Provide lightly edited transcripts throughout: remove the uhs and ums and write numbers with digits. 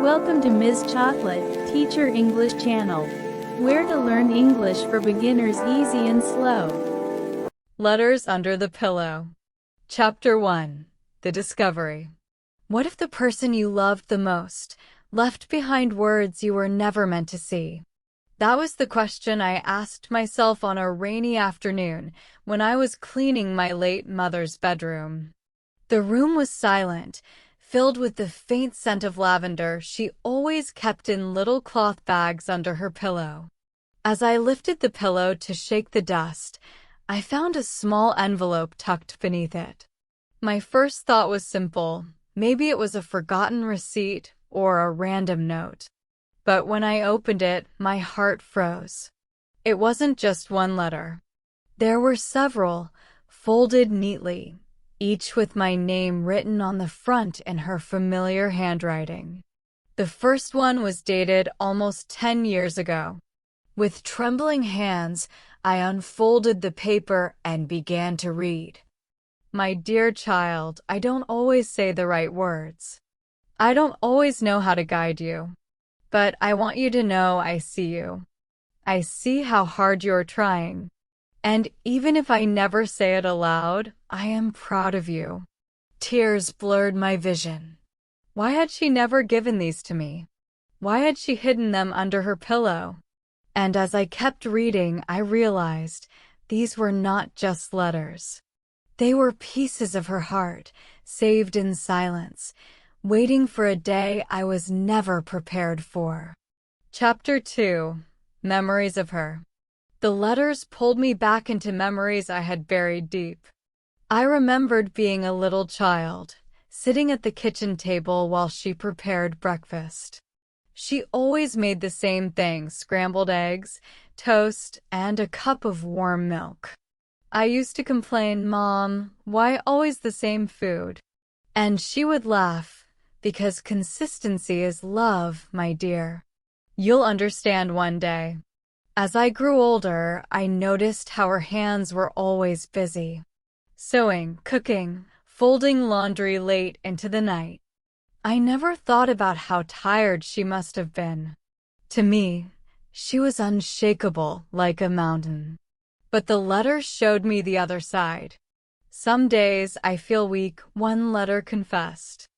Welcome to Ms. Chocolate, Teacher English Channel, where to learn English for beginners easy and slow. Letters Under the Pillow. Chapter 1. The Discovery. What if the person you loved the most left behind words you were never meant to see? That was the question I asked myself on a rainy afternoon when I was cleaning my late mother's bedroom. The room was silent, filled with the faint scent of lavender she always kept in little cloth bags under her pillow. As I lifted the pillow to shake the dust, I found a small envelope tucked beneath it. My first thought was simple. Maybe it was a forgotten receipt or a random note. But when I opened it, my heart froze. It wasn't just one letter. There were several, folded neatly, each with my name written on the front in her familiar handwriting. The first one was dated almost 10 years ago. With trembling hands, I unfolded the paper and began to read. My dear child, I don't always say the right words. I don't always know how to guide you. But I want you to know I see you. I see how hard you're trying. And even if I never say it aloud, I am proud of you. Tears blurred my vision. Why had she never given these to me? Why had she hidden them under her pillow? And as I kept reading, I realized these were not just letters. They were pieces of her heart, saved in silence, waiting for a day I was never prepared for. Chapter 2. Memories of Her. The letters pulled me back into memories I had buried deep. I remembered being a little child, sitting at the kitchen table while she prepared breakfast. She always made the same thing: scrambled eggs, toast, and a cup of warm milk. I used to complain, "Mom, why always the same food?" And she would laugh, "Because consistency is love, my dear. You'll understand one day." As I grew older, I noticed how her hands were always busy. Sewing, cooking, folding laundry late into the night. I never thought about how tired she must have been. To me, she was unshakable like a mountain. But the letters showed me the other side. Some days I feel weak, one letter confessed.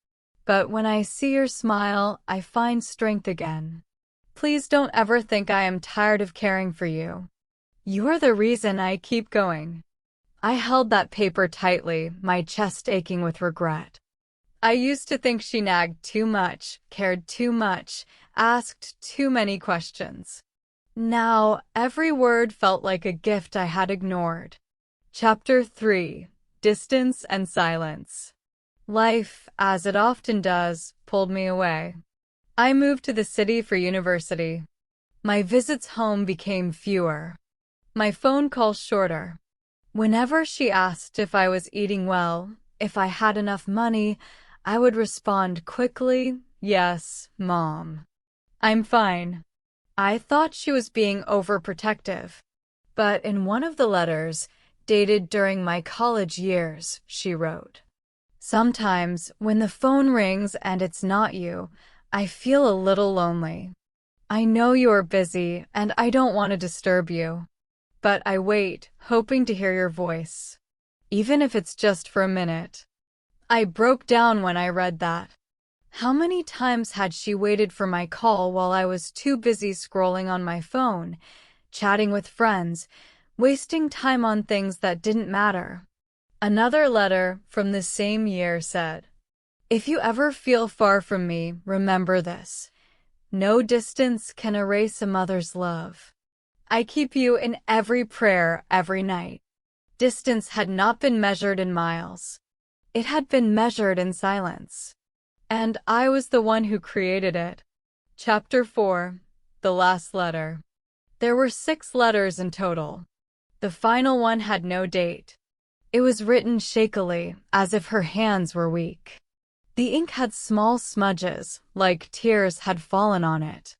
But when I see her smile, I find strength again. Please don't ever think I am tired of caring for you. You are the reason I keep going. I held that paper tightly, my chest aching with regret. I used to think she nagged too much, cared too much, asked too many questions. Now, every word felt like a gift I had ignored. Chapter 3. Distance and Silence. Life, as it often does, pulled me away. I moved to the city for university. My visits home became fewer. My phone calls shorter. Whenever she asked if I was eating well, if I had enough money, I would respond quickly, "Yes, Mom. I'm fine." I thought she was being overprotective. But in one of the letters, dated during my college years, she wrote, "Sometimes, when the phone rings and it's not you, I feel a little lonely. I know you are busy, and I don't want to disturb you. But I wait, hoping to hear your voice. Even if it's just for a minute." I broke down when I read that. How many times had she waited for my call while I was too busy scrolling on my phone, chatting with friends, wasting time on things that didn't matter? Another letter from the same year said, "If you ever feel far from me, remember this. No distance can erase a mother's love. I keep you in every prayer every night." Distance had not been measured in miles. It had been measured in silence. And I was the one who created it. Chapter 4. The Last Letter. There were 6 letters in total. The final one had no date. It was written shakily, as if her hands were weak. The ink had small smudges, like tears had fallen on it.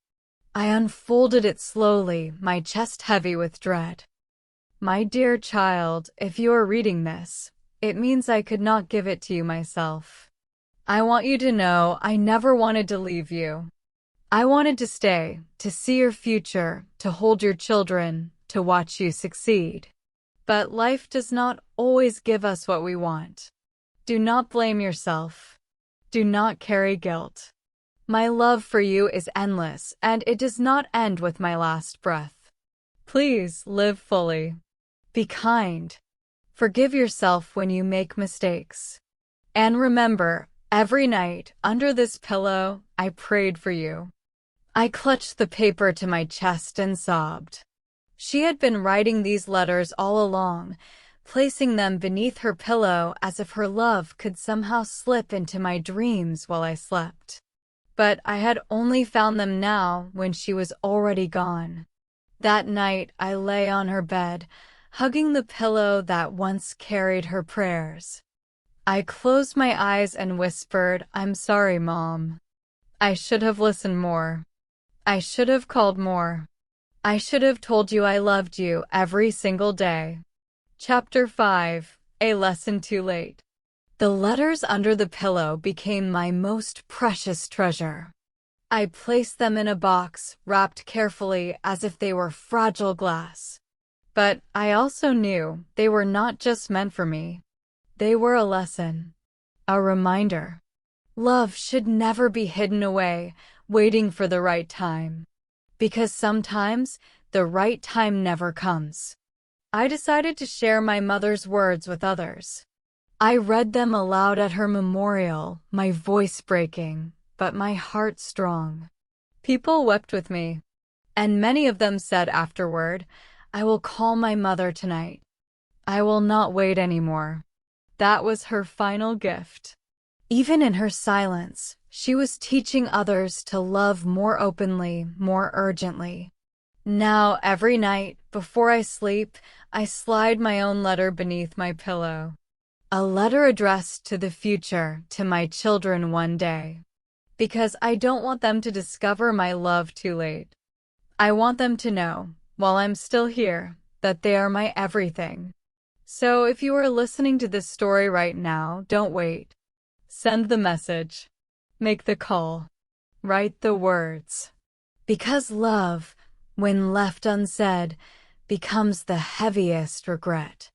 I unfolded it slowly, my chest heavy with dread. "My dear child, if you are reading this, it means I could not give it to you myself. I want you to know I never wanted to leave you. I wanted to stay, to see your future, to hold your children, to watch you succeed. But life does not always give us what we want. Do not blame yourself. Do not carry guilt. My love for you is endless, and it does not end with my last breath. Please live fully. Be kind. Forgive yourself when you make mistakes. And remember, every night, under this pillow, I prayed for you. I clutched the paper to my chest and sobbed. She had been writing these letters all along, placing them beneath her pillow as if her love could somehow slip into my dreams while I slept. But I had only found them now when she was already gone. That night I lay on her bed, hugging the pillow that once carried her prayers. I closed my eyes and whispered, "I'm sorry, Mom. I should have listened more. I should have called more. I should have told you I loved you every single day." Chapter 5: A Lesson Too Late. The letters under the pillow became my most precious treasure. I placed them in a box, wrapped carefully as if they were fragile glass. But I also knew they were not just meant for me. They were a lesson, a reminder. Love should never be hidden away, waiting for the right time. Because sometimes the right time never comes. I decided to share my mother's words with others. I read them aloud at her memorial, my voice breaking, but my heart strong. People wept with me, and many of them said afterward, "I will call my mother tonight. I will not wait anymore." That was her final gift. Even in her silence, she was teaching others to love more openly, more urgently. Now, every night, before I sleep, I slide my own letter beneath my pillow. A letter addressed to the future, to my children one day. Because I don't want them to discover my love too late. I want them to know, while I'm still here, that they are my everything. So if you are listening to this story right now, don't wait. Send the message. Make the call. Write the words. Because love, when left unsaid, becomes the heaviest regret.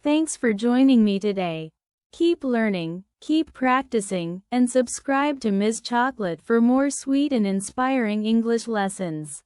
Thanks for joining me today. Keep learning, keep practicing, and subscribe to Ms. Chocolate for more sweet and inspiring English lessons.